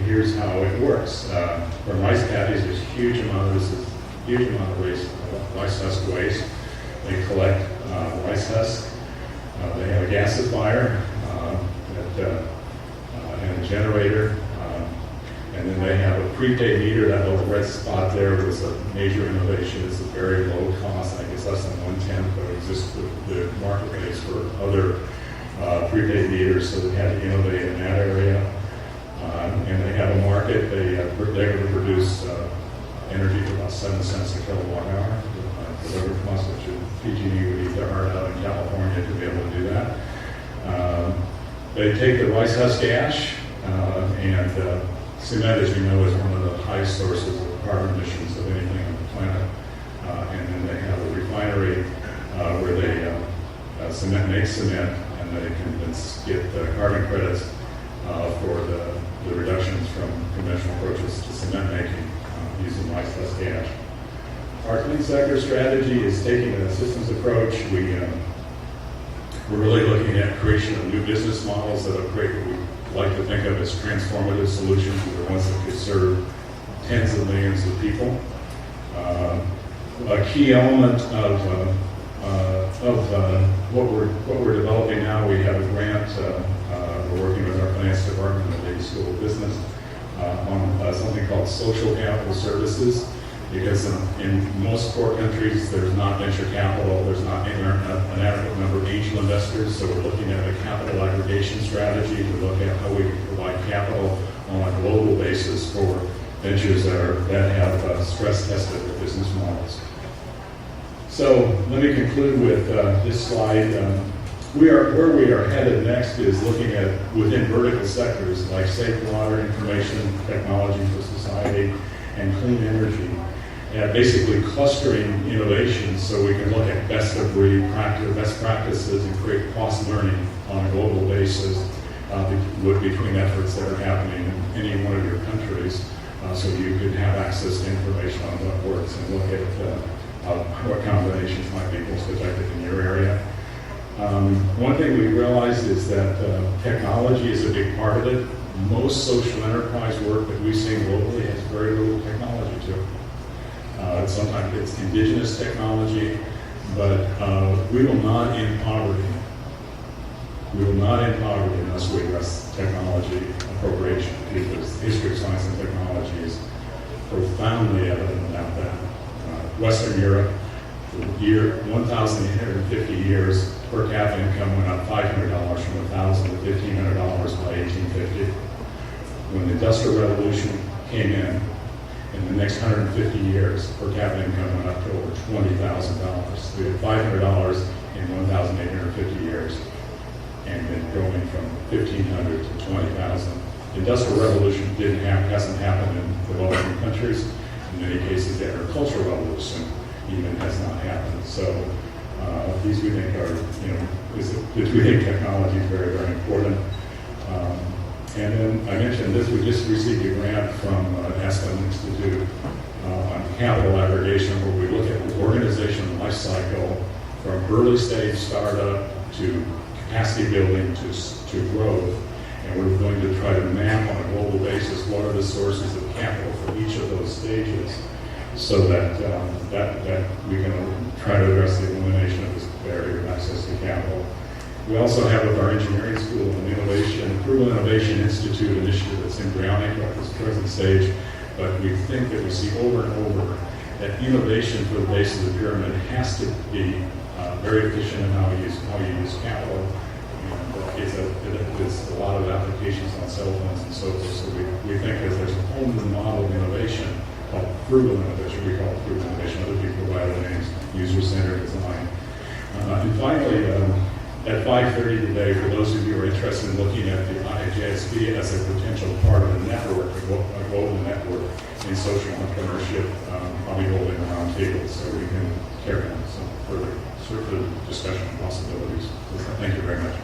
here's how it works. From rice paddies, there's huge amount of rice husk waste. They collect rice husk. They have a gasifier and a generator. And then they have a prepaid meter. That little red spot there was a major innovation. It's a very low cost, I guess less than 1/10, but it exists the marketplace for other prepaid meters, so they had to innovate in that area. And they have a market. They're going to produce energy for about 7 cents a kilowatt hour delivered from us, which PG&E would eat their heart out in California to be able to do that. They take the rice husk ash and cement, as you know, is one of the highest sources of carbon emissions of anything on the planet. And then they have a refinery where they make cement, and they can then get the carbon credits for the reductions from conventional approaches to cement making using rice husk ash. Our clean sector strategy is taking a systems approach. We're really looking at creation of new business models that will create what we like to think of as transformative solutions, that are ones that could serve tens of millions of people. A key element of what we're developing now, we have a grant. We're working with our finance department at the Dewi School of Business on something called social capital services. Because in most core countries, there's not venture capital, there's not an adequate number of angel investors, so we're looking at a capital aggregation strategy to look at how we can provide capital on a global basis for ventures that have stress-tested their business models. So let me conclude with this slide. Where we are headed next is looking at within vertical sectors like safe water, information technology for society, and clean energy. Basically clustering innovations so we can look at best of breed best practices and create cross learning on a global basis between efforts that are happening in any one of your countries, so you can have access to information on what works and look at what combinations might be most effective in your area. One thing we realized is that technology is a big part of it. Most social enterprise work that we see globally has very little technology to it. Sometimes it's indigenous technology, but we will not end poverty. We will not end poverty unless we address technology appropriation, because the history of science and technology is profoundly evident about that. Western Europe, for 1,850 years, per capita income went up $500 from $1,000 to $1,500 by 1850. When the Industrial Revolution came in the next 150 years, per capita income went up to over $20,000. We had $500 in 1,850 years, and then going from 1,500 to 20,000. The Industrial Revolution hasn't happened in developing countries. In many cases, the agricultural revolution even has not happened. So these we think are, we think technology is very, very important. And then I mentioned this, we just received a grant from Aspen Institute on capital aggregation, where we look at the organizational life cycle from early stage startup to capacity building to growth. And we're going to try to map on a global basis what are the sources of capital for each of those stages, so that we can try to address the elimination of this barrier of access to capital. We also have with our engineering school an Approval Innovation Institute initiative that's embryonic at this present stage, but we think that we see over and over that innovation for the base of the pyramid has to be very efficient in how you use capital. And it's a lot of applications on cell phones and so forth. So we think that there's a whole new model of innovation called frugal innovation. We call it frugal innovation. Other people provide the names, user-centered design. And finally, at 5:30 today, for those of you who are interested in looking at the IAJBS as a potential part of a network, a global network in social entrepreneurship, I'll be holding a round table so we can carry on some further discussion possibilities. So thank you very much.